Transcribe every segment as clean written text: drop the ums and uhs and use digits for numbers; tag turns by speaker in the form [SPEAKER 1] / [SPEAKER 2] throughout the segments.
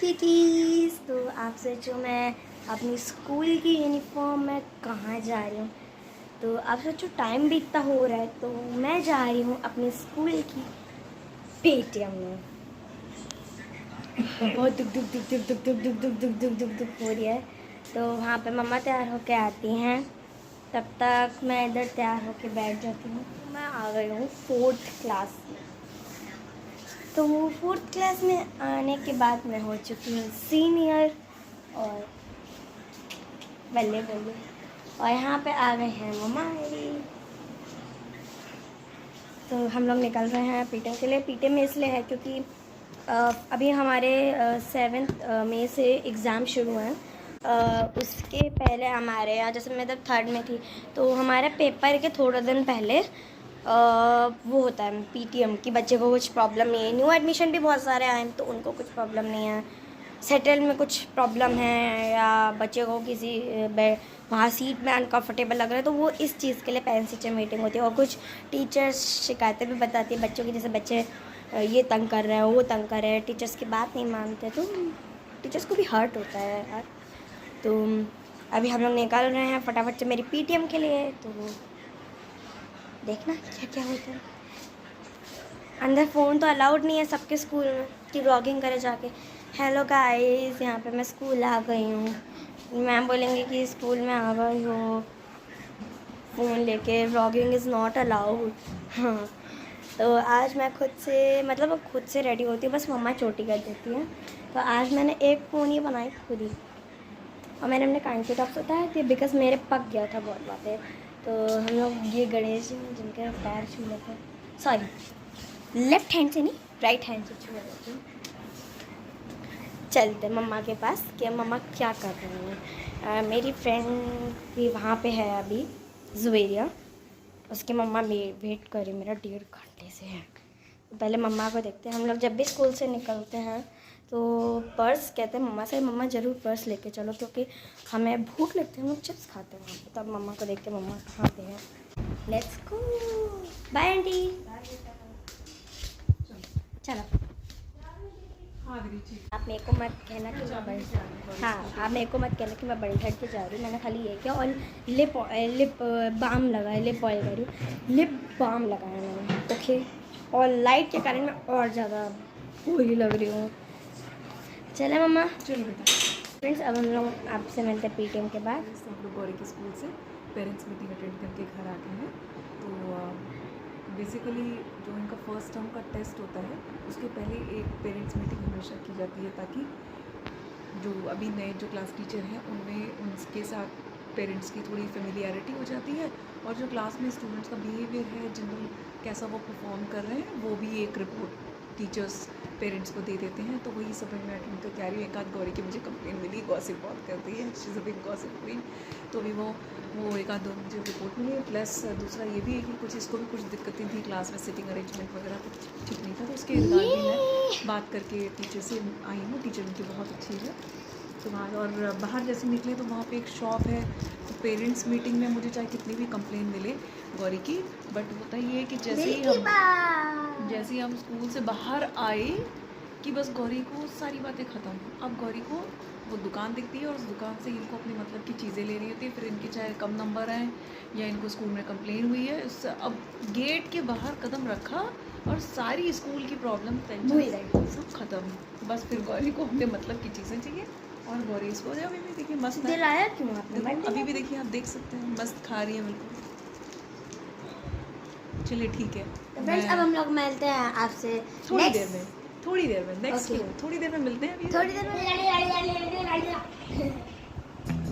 [SPEAKER 1] Kitty's. तो आप सोचो मैं अपनी स्कूल की यूनिफॉर्म में कहाँ जा रही हूँ। तो आप सोचो टाइम भी इतना हो रहा है, तो मैं जा रही हूँ अपने स्कूल की पेटीएम में। बहुत दुख दुख दुख दुख दुख दुख दुख दुख दुख दुख दुख हो रही है। तो वहाँ पे मम्मा तैयार होके आती हैं, तब तक मैं इधर तैयार होके बैठ जाती हूँ। मैं आ गई हूँ 4th क्लास में। तो 4th क्लास में आने के बाद मैं हो चुकी हूँ सीनियर और बल्ले बल्ले। और यहाँ पे आ गए हैं मम्मा मेरी। तो हम लोग निकल रहे हैं पीटीएम के लिए। पीटीएम में इसलिए है क्योंकि अभी हमारे 7 मई से एग्ज़ाम शुरू हैं। उसके पहले हमारे यहाँ, जैसे मैं जब 3rd में थी, तो हमारे पेपर के थोड़ा दिन पहले वो होता है पीटीएम कि बच्चे को कुछ प्रॉब्लम नहीं है। न्यू एडमिशन भी बहुत सारे आए हैं, तो उनको कुछ प्रॉब्लम नहीं है, सेटल में कुछ प्रॉब्लम है, या बच्चे को किसी वहाँ सीट में अनकंफर्टेबल लग रहा है, तो वो इस चीज़ के लिए पेरेंट्स टीचर मीटिंग होती है। और कुछ टीचर्स शिकायतें भी बताती है बच्चों की, जैसे बच्चे ये तंग कर रहे हैं, वो तंग कर रहे हैं, टीचर्स की बात नहीं मानते, तो टीचर्स को भी हर्ट होता है यार। तो अभी हम लोग निकल रहे हैं फटाफट से मेरी पीटीएम के लिए। तो देखना क्या क्या होता है। अंदर फ़ोन तो अलाउड नहीं है सबके स्कूल में कि व्लॉगिंग करे जाके। हेलो गाइस, यहाँ पे मैं स्कूल आ गई हूँ। मैम बोलेंगे कि स्कूल में आ गई हो फ़ोन लेके, व्लॉगिंग इज़ नॉट अलाउड। हाँ, तो आज मैं खुद से रेडी होती हूँ, बस मम्मा चोटी कर देती हैं। तो आज मैंने एक पोनी बनाई खुद ही, और मैंने अपने कान के टॉप्स उतारे थे बिकॉज मेरे पक गया था बहुत बातें। तो हम लोग ये गणेश जी जिनके पैर छू लेते हैं, सॉरी लेफ्ट हैंड से नहीं, राइट हैंड से छू लेते हैं। चलते मम्मा के पास कि मम्मा क्या कर रही हैं। मेरी फ्रेंड भी वहाँ पे है अभी, जुवेरिया, उसकी मम्मा वेट कर रही मेरा 1.5 घंटे से है। पहले मम्मा को देखते हैं। हम लोग जब भी स्कूल से निकलते हैं तो पर्स कहते हैं मम्मा से, मम्मा ज़रूर पर्स लेके चलो क्योंकि हमें भूख लगती है, हम लोग चिप्स खाते हैं वहाँ पे। तब मम्मा को देखते मम्मा कहाँ पे हैं। Let's go, bye aunty. चलो, आप मेरे को मत कहना कि मैं बड़ी, हाँ आप मेरे को मत कहना कि मैं बड़ी हट के जा रही हूँ। मैंने खाली ये किया और लिप बाम लगाया, लिप ऑयल कर रही हूँ, लिप बाम लगाया मैंने, ओके। और लाइट के कारण मैं और ज़्यादा वही लग रही हूँ। चले मम्मा,
[SPEAKER 2] चलो बेटा।
[SPEAKER 1] फ्रेंड्स, अब हम लोग आपसे मिलते हैं पीटीएम के बाद।
[SPEAKER 2] हम लोग गौरी के स्कूल से पेरेंट्स मीटिंग अटेंड करके घर आ गए हैं। तो बेसिकली जो इनका फर्स्ट टर्म का टेस्ट होता है उसके पहले एक पेरेंट्स मीटिंग हमेशा की जाती है, ताकि जो अभी नए जो क्लास टीचर हैं उनमें उनके साथ पेरेंट्स की थोड़ी फेमिलियरिटी हो जाती है, और जो क्लास में स्टूडेंट्स का बिहेवियर है, जनरल कैसा वो परफॉर्म कर रहे हैं, वो भी एक रिपोर्ट टीचर्स पेरेंट्स को दे देते हैं। तो वही सब मैं अटेंड करके आ रही हूँ। एक आध गौरी की मुझे कंप्लेन मिली, गॉसिप बहुत करती है, she is a big gossip queen. तो अभी वो एक आध दो मुझे रिपोर्ट मिली है। प्लस दूसरा ये भी है कि कुछ इसको भी कुछ दिक्कतें थी क्लास में, सिटिंग अरेंजमेंट वगैरह कुछ ठीक नहीं था, तो उसके रिगार्ड भी मैं बात करके टीचर से आई हूँ। टीचर उनकी बहुत अच्छी है। तो वहाँ और बाहर जैसे निकले तो वहाँ पे एक शॉप है। तो पेरेंट्स मीटिंग में मुझे चाहे कितनी भी कंप्लेन मिले गौरी की, बट होता ये है कि जैसे ही हम स्कूल से बाहर आए कि बस गौरी को सारी बातें ख़त्म। अब गौरी को वो दुकान दिखती है और उस दुकान से इनको अपनी मतलब की चीज़ें लेनी होती है। फिर इनके चाहे कम नंबर आए या इनको स्कूल में कंप्लेन हुई है, अब गेट के बाहर कदम रखा और सारी स्कूल की प्रॉब्लम टेंशन सब ख़त्म। बस फिर गौरी को अपने मतलब की चीज़ें चाहिए। और गौरी इसको अभी भी देखिए मस्त
[SPEAKER 1] दिलाया क्यों आपने?
[SPEAKER 2] अभी भी देखिए, आप देख सकते हैं मस्त खा रही है बिल्कुल। चलिए ठीक है।
[SPEAKER 1] तो फ्रेंड्स, अब हम लोग मिलते हैं आपसे
[SPEAKER 2] थोड़ी देर में नेक्स्ट
[SPEAKER 1] Okay.
[SPEAKER 2] थोड़ी देर में मिलते हैं। अभी
[SPEAKER 1] थोड़ी देर में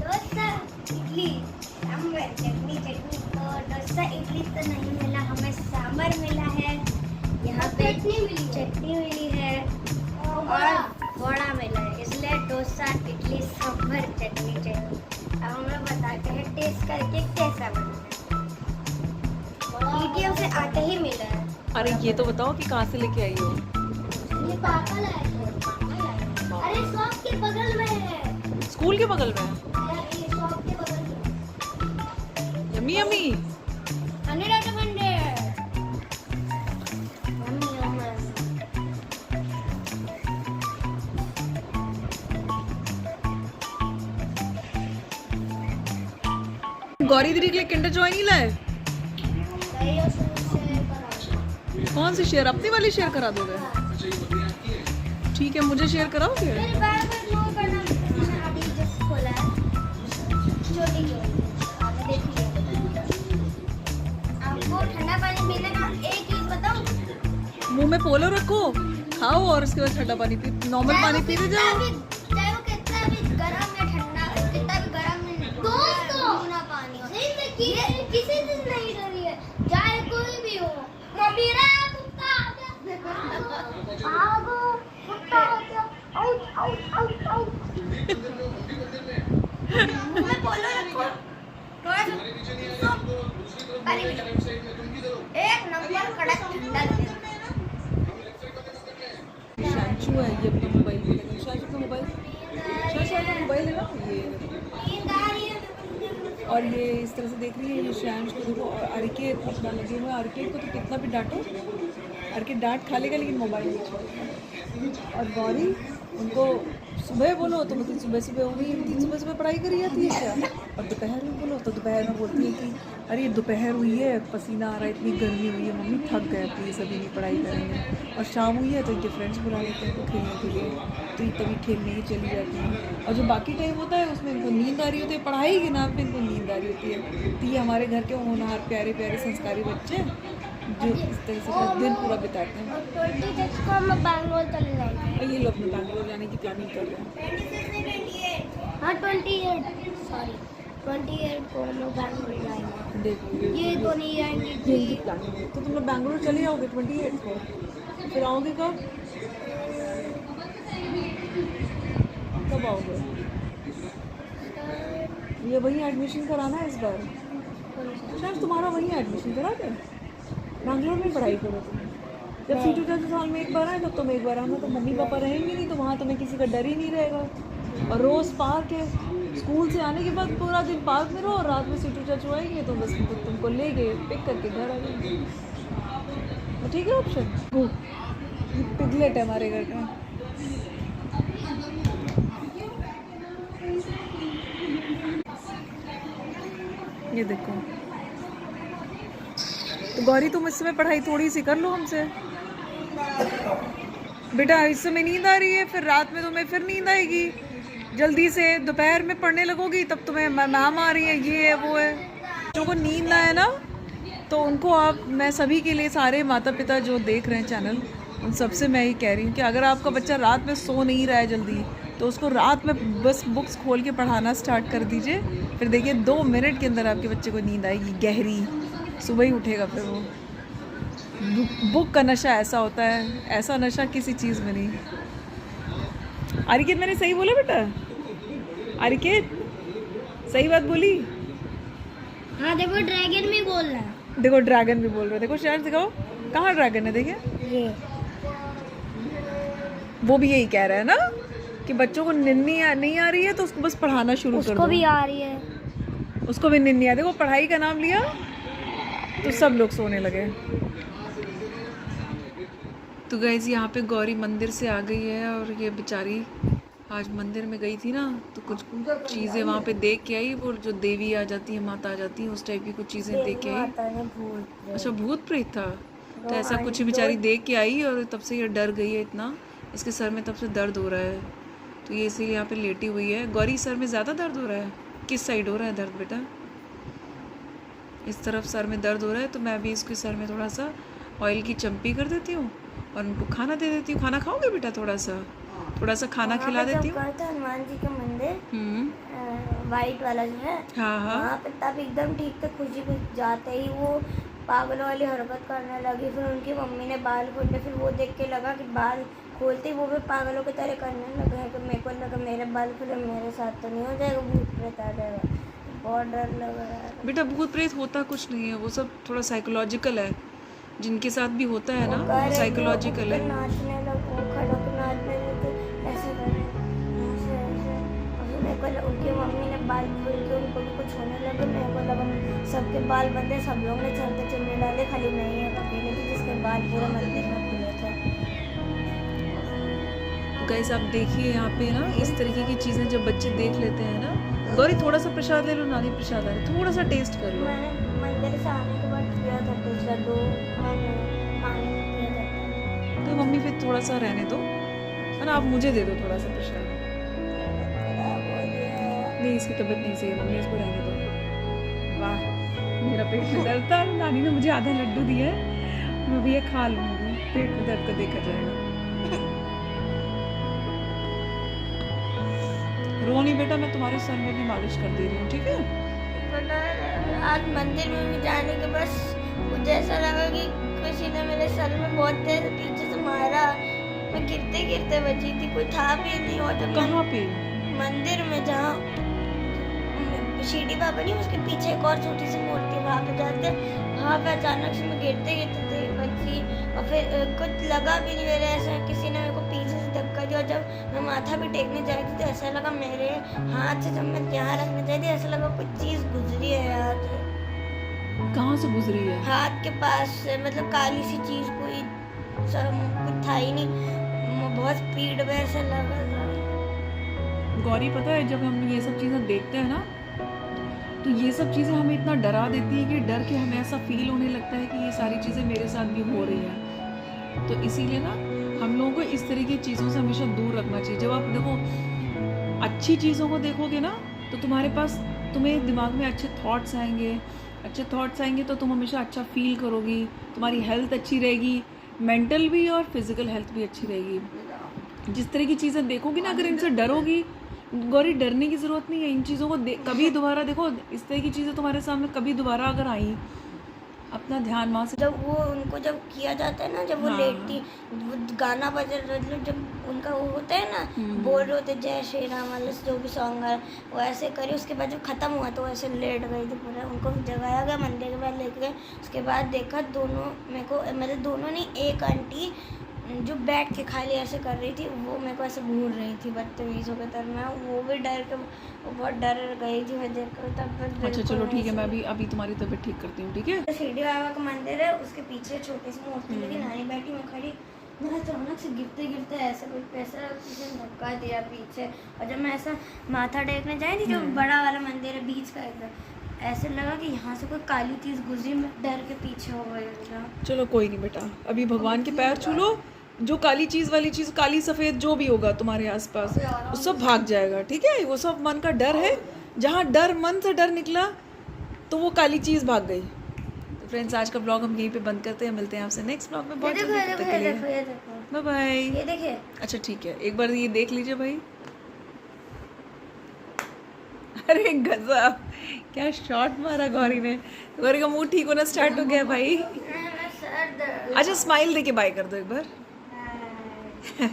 [SPEAKER 1] डोसा इडली सांभर चटनी तो डोसा इडली तो नहीं मिला, हमें सांभर मिला है। यहाँ पे चटनी मिली है और वड़ा मिला है, इसलिए डोसा इडली सांभर चटनी। अब हम लोग बताते हैं टेस्ट करके कैसा बना है। पीटीएम से आते ही मिला है।
[SPEAKER 2] अरे ये तो बताओ कि कहाँ से लेके आई हो?
[SPEAKER 1] ये पापा लाए थे। अरे शॉप के बगल में है।
[SPEAKER 2] स्कूल के बगल में?
[SPEAKER 1] ये शॉप के बगल में।
[SPEAKER 2] Yummy yummy. गौरी दीदी के लिए किंडर जॉय नहीं लाए? कौन सी शेयर? अपनी वाली शेयर करा दोगे? ठीक है, मुझे शेयर कराओगे?
[SPEAKER 1] ठंडा पानी पीने का एक चीज बताऊं,
[SPEAKER 2] मुंह में पोलो रखो, खाओ और उसके बाद ठंडा पानी पी, नॉर्मल पानी पीते जाओ।
[SPEAKER 1] चाहे वो कितना भी गर्म या ठंडा, कितना भी गर्म ना पानी हो, किसी दिन नहीं डरी है, चाहे कोई भी हो। मोबीरा कुत्ता आ गया, भागो कुत्ता आ गया, आउट आउट आउट आउट। मुंह में पोलो रखो, थोड़ा सा पानी पी लो, एक नंबर कड़क ठंडा लगेगा।
[SPEAKER 2] शांशु है ये, अपना मोबाइल भी लेगा। शांशु अपना मोबाइल, शांशु अपना मोबाइल है ना ये। और ये इस तरह से देख रही है ये शांश को देखो। और अरिकेत अपना लगे हुए, अरिकेत को तो कितना भी डांटो, अरिकेत डांट खा लेगा लेकिन मोबाइल नहीं छोड़ेगा। और गौरी उनको सुबह बोलो तो मतलब सुबह सुबह होगी, सुबह सुबह पढ़ाई करी जाती है क्या? और दोपहर में बोलो तो दोपहर में बोलती है कि अरे दोपहर हुई है, पसीना आ रहा है, इतनी गर्मी हुई है मम्मी, थक गए प्लीज़ अभी नहीं पढ़ाई करेंगे। और शाम हुई है तो इनके फ्रेंड्स बुला लेते हैं इनको खेलने के लिए, तो ये तभी खेलने ही चली जाती है। और जो बाकी टाइम होता है उसमें इनको नींद आ रही होती है, पढ़ाई के नाम पर इनको नींद आ रही होती है। तो ये हमारे घर के होनहार प्यारे प्यारे संस्कारी बच्चे जो इस तरह से अपना दिन पूरा बिताते हैं।
[SPEAKER 1] 26 को हम बैंगलोर चले जाएंगे।
[SPEAKER 2] और ये लोग अपने बैंगलोर जाने की प्लानिंग कर रहे हैं।
[SPEAKER 1] हाँ 28 सॉरी 28 को हम लोग बैंगलोर जाएंगे।
[SPEAKER 2] देखो
[SPEAKER 1] ये तो नहीं जाएंगे
[SPEAKER 2] ये इनकी प्लानिंग है। तो तुम लोग बैंगलोर चले जाओगे 28 को, फिर आओगे कब? कब आओगे? ये वहीं एडमिशन कराना है इस बार? शायद तुम्हारा वहीं एडमिशन करा दे, बैंगलोर में पढ़ाई करो तुम। जब सीटू चाचू साल में एक बार आए तब तुम एक बार आना, तो मम्मी पापा रहेंगे नहीं तो वहाँ तुम्हें किसी का डर ही नहीं रहेगा। और रोज़ पार्क है, स्कूल से आने के बाद पूरा दिन पार्क में रहो और रात में सीटू चाचू आएंगे तो बस तुमको ले गए पिक करके घर आ जाएंगे। तो ठीक है ऑप्शन। ये पिगलेट है हमारे घर का। ये देखो। तो गौरी तुम इस समय पढ़ाई थोड़ी सी कर लो हमसे। बेटा इस समय नींद आ रही है, फिर रात में तुम्हें फिर नींद आएगी, जल्दी से दोपहर में पढ़ने लगोगी तब तुम्हें मैम आ रही है, ये है वो है। बच्चों को नींद ना है ना तो उनको आप, मैं सभी के लिए, सारे माता पिता जो देख रहे हैं चैनल, उन सबसे मैं ये कह रही हूँ कि अगर आपका बच्चा रात में सो नहीं रहा है जल्दी तो उसको रात में बस बुक्स खोल के पढ़ाना स्टार्ट कर दीजिए। फिर देखिए 2 मिनट के अंदर आपके बच्चे को नींद आएगी गहरी, सुबह ही उठेगा। फिर वो बुक का नशा ऐसा होता है, ऐसा नशा किसी चीज़ में नहीं। अरिकेत मैंने सही बोला बेटा? अरिकेत सही बात बोली?
[SPEAKER 1] हाँ देखो ड्रैगन भी बोल रहा है।
[SPEAKER 2] देखो ड्रैगन भी बोल रहे, देखो शायद दिखाओ कहाँ ड्रैगन है, देखिए
[SPEAKER 1] ये
[SPEAKER 2] वो भी यही कह रहा है ना कि बच्चों को निन्नी नहीं आ रही है तो उसको बस पढ़ाना शुरू कर दो।
[SPEAKER 1] उसको भी आ रही है,
[SPEAKER 2] उसको भी निन्नी आ, देखो पढ़ाई का नाम लिया तो सब लोग सोने लगे। तो गाइस यहाँ पे गौरी मंदिर से आ गई है और ये बेचारी आज मंदिर में गई थी ना तो कुछ चीज़ें वहाँ पे देख के आई, वो जो देवी आ जाती है, माता आ जाती है, उस टाइप की कुछ चीज़ें देख के आई। अच्छा भूत प्रेत था, तो ऐसा कुछ बेचारी देख के आई और तब से ये डर गई है इतना, इसके सर में तब से दर्द हो रहा है, तो ये इसीलिए यहाँ पे लेटी हुई है। गौरी सर में ज़्यादा दर्द हो रहा है? किस साइड हो रहा है दर्द बेटा? इस तरफ सर में दर्द हो रहा है, तो मैं अभी इसके सर में थोड़ा सा ऑयल की चम्पी कर देती हूँ और उनको खाना दे देती हूँ। खाना खाओगे बेटा? थोड़ा सा खाना खिला देती हूँ।
[SPEAKER 1] हनुमान जी का मंदिर वाइट वाला जो है,
[SPEAKER 2] हाँ हाँ,
[SPEAKER 1] वहाँ पे तब एकदम ठीक थे, खुशी को जाते ही वो पागलों वाली हरकत करने लगी। फिर उनकी मम्मी ने बाल खोले, फिर वो देख के लगा कि बाल खोलते ही वो भी पागलों की तरह करने लगे हैं। तो मेरे को लगा मेरे बाल खुले मेरे साथ तो नहीं हो जाएगा, भूत प्रेत आ जाएगा, बहुत डर लग रहा है।
[SPEAKER 2] बेटा भूत प्रेत होता कुछ नहीं है, वो सब थोड़ा साइकोलॉजिकल है, जिनके साथ भी होता है ना वो साइकोलॉजिकल है।
[SPEAKER 1] नाचने लगो, खड़े होकर नाचने लगे, ऐसे करे, ऐसे ऐसे। और फिर मेरे को उनकी मम्मी ने बाल खोल के उनको भी कुछ होने लगे। मेरे को लगा सबके बाल बंधे, सब लोग ने चलते चलने डाले, खाली मैं ही अकेले थी जिसके बाल पूरे मंदिर में खुले थे।
[SPEAKER 2] गाइस आप देखिए यहाँ पे ना इस तरीके की चीज़ें जब बच्चे देख लेते हैं ना गौरी थोड़ा सा प्रसाद ले लो, नानी प्रसाद आ रहा है, थोड़ा सा टेस्ट कर लो।
[SPEAKER 1] मैंने मंदिर से आने के बाद किया था टेस्ट लड्डू, मैंने पानी में किया था।
[SPEAKER 2] तो मम्मी फिर थोड़ा सा रहने दो, है ना, आप मुझे दे दो थोड़ा सा प्रसाद। नहीं, इसकी तबीयत नहीं सही है, मम्मी इसको रहने दो। वाह, मेरा पेट में दर्द था, नानी ने मुझे आधा लड्डू दिया है, मैं भी ये खा लूँगी, पेट में दर्द का देखा जाएगा। रोनी बेटा, मैं तुम्हारे सर में भी मालिश कर दे रही हूँ, ठीक है?
[SPEAKER 1] आज मंदिर में भी जाने के बस मुझे ऐसा लगा कि किसी ने मेरे सर में बहुत तेज पीछे से मारा, मैं गिरते गिरते बची थी, कोई था भी नहीं। और जब
[SPEAKER 2] कहाँ पे?
[SPEAKER 1] मंदिर में, जहाँ शिरडी बाबा नहीं, उसके पीछे एक और छोटी सी मूर्ति, वहाँ पे जाते, वहाँ पे अचानक से मैं गिरते गिरते बची, और फिर कुछ लगा भी नहीं मेरे, ऐसा किसी ने मेरे को पीछे से धक्का दिया। और जब मैं माथा भी टेकने जा रही थी तो ऐसा लगा मेरे हाथ से, जब मैं यहाँ रखने जा रही थी, ऐसा लगा कुछ चीज़ गुजरी है यार।
[SPEAKER 2] कहाँ से गुजरी है?
[SPEAKER 1] हाथ के पास से, मतलब काली सी चीज़, कोई कुछ था ही नहीं, बहुत स्पीड में ऐसा लगा था।
[SPEAKER 2] गौरी पता है, जब हम ये सब चीज़ें देखते हैं ना, तो ये सब चीज़ें हमें इतना डरा देती है कि डर के हमें ऐसा फील होने लगता है कि ये सारी चीज़ें मेरे साथ भी हो रही हैं। तो इसीलिए ना हम लोगों को इस तरह की चीज़ों से हमेशा दूर रखना चाहिए। जब आप देखो अच्छी चीज़ों को देखोगे ना, तो तुम्हारे पास, तुम्हें दिमाग में अच्छे थॉट्स आएंगे तो तुम हमेशा अच्छा फील करोगी, तुम्हारी हेल्थ अच्छी रहेगी, मेंटल भी और फिजिकल हेल्थ भी अच्छी रहेगी। जिस तरह की चीज़ें देखोगी ना, अगर इनसे डरोगी, गौरी डरने की ज़रूरत नहीं है, इन चीज़ों को कभी दोबारा देखो, इस तरह की चीज़ें तुम्हारे सामने कभी दोबारा अगर आई, अपना ध्यान वहाँ से,
[SPEAKER 1] जब वो उनको जब किया जाता है ना, जब वो
[SPEAKER 2] हाँ।
[SPEAKER 1] लेटती, वो गाना बज रहा, मतलब जब उनका वो होता है ना, बोल रहे होते जय श्री राम वाले जो भी सॉन्ग है, वो ऐसे करी। उसके बाद जब ख़त्म हुआ तो ऐसे लेट गई थी पूरा, उनको जगाया गया, मंदिर के बाद लेके गए। उसके बाद देखा दोनों, मेरे को मतलब दोनों नहीं, एक आंटी जो बैठ के खाली ऐसे कर रही थी, वो मेरे को ऐसे घूर रही थी बदतमीज़ों के तरह, वो भी डर के, वो बहुत डर गई थी मैं देख कर तब।
[SPEAKER 2] अच्छा चलो ठीक है, मैं भी अभी तुम्हारी तबीयत ठीक करती हूँ, ठीक है?
[SPEAKER 1] शिरडी बाबा का मंदिर है, उसके पीछे छोटी सी मूर्ति लगी, नानी बैठी, मैं खड़ी, मैं अचानक से गिरते गिरते ऐसा कुछ, ऐसा किसी ने धक्का दिया पीछे। और जब मैं ऐसा माथा टेकने जाई थी, जो बड़ा वाला मंदिर है बीच का एकदम, ऐसे लगा कि यहाँ से कोई काली चीज़ गुजरी, मैं डर के पीछे हो गई।
[SPEAKER 2] चलो कोई नहीं बेटा, अभी भगवान के पैर छू लो, जो काली चीज़ वाली चीज़, काली सफ़ेद जो भी होगा तुम्हारे आसपास, वो सब भाग जाएगा, ठीक है? वो सब मन का डर है, जहाँ डर, मन से डर निकला तो वो काली चीज़ भाग गई। तो फ्रेंड्स, आज का ब्लॉग हम यहीं पे बंद करते हैं, मिलते हैं आपसे नेक्स्ट ब्लॉग में बहुत जल्दी। तब तक के लिए बाय बाय।
[SPEAKER 1] ये देखिए,
[SPEAKER 2] अच्छा ठीक है, एक बार ये देख लीजिए भाई। अरे गजब, क्या शॉट मारा गौरी ने, गौरी का मुंह ठीक होना स्टार्ट हो गया भाई। अच्छा स्माइल देके बाय कर दो एक बार।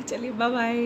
[SPEAKER 2] चलिए बाय बाय।